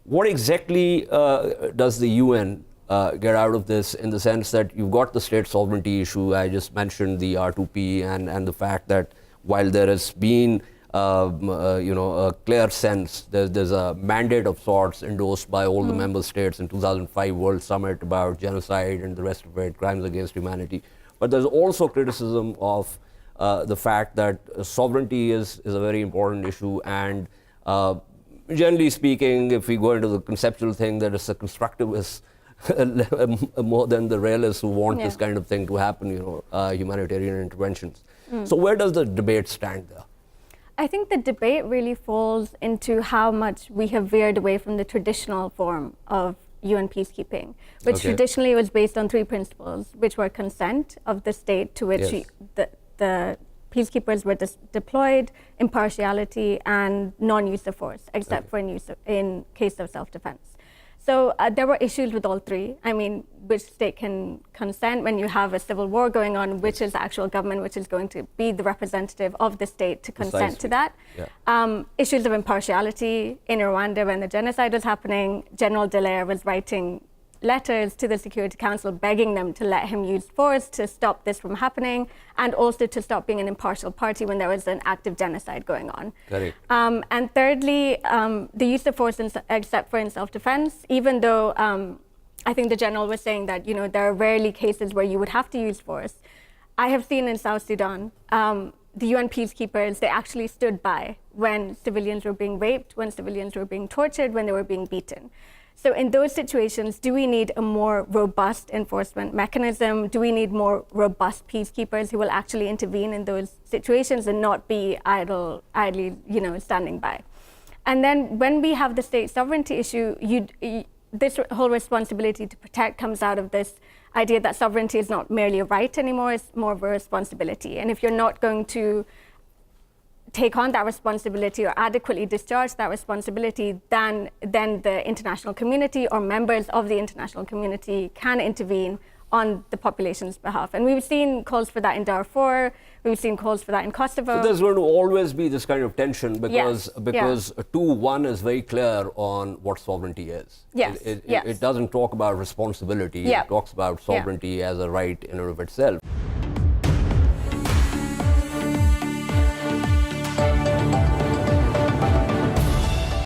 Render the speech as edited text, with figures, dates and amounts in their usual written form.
What exactly does the UN get out of this, in the sense that you've got the state sovereignty issue? I just mentioned the R2P and the fact that while there has been a clear sense, there's a mandate of sorts endorsed by all the member states in 2005 World Summit about genocide and the rest of it, crimes against humanity. But there's also criticism of the fact that sovereignty is a very important issue, and generally speaking, if we go into the conceptual thing, that it's a constructivist more than the realists who want this kind of thing to happen, humanitarian interventions. So where does the debate stand there? I think the debate really falls into how much we have veered away from the traditional form of UN peacekeeping, which traditionally was based on three principles, which were consent of the state to which the peacekeepers were deployed, impartiality, and non-use of force, except for in case of self-defense. So there were issues with all three. I mean, which state can consent when you have a civil war going on, which is the actual government, which is going to be the representative of the state to consent to that. Issues of impartiality. In Rwanda, when the genocide was happening, General Dallaire was writing letters to the Security Council begging them to let him use force to stop this from happening, and also to stop being an impartial party when there was an active genocide going on. And thirdly, the use of force except for in self-defense, even though I think the general was saying that there are rarely cases where you would have to use force. I have seen in South Sudan, the UN peacekeepers, they actually stood by when civilians were being raped, when civilians were being tortured, when they were being beaten. So in those situations, do we need a more robust enforcement mechanism? Do we need more robust peacekeepers who will actually intervene in those situations and not be idly, standing by? And then when we have the state sovereignty issue, this whole responsibility to protect comes out of this idea that sovereignty is not merely a right anymore, it's more of a responsibility. And if you're not going to take on that responsibility or adequately discharge that responsibility, then the international community or members of the international community can intervene on the population's behalf. And we've seen calls for that in Darfur, we've seen calls for that in Kosovo. So there's going to always be this kind of tension because 2.1 is very clear on what sovereignty is. It doesn't talk about responsibility, it talks about sovereignty as a right in and of itself.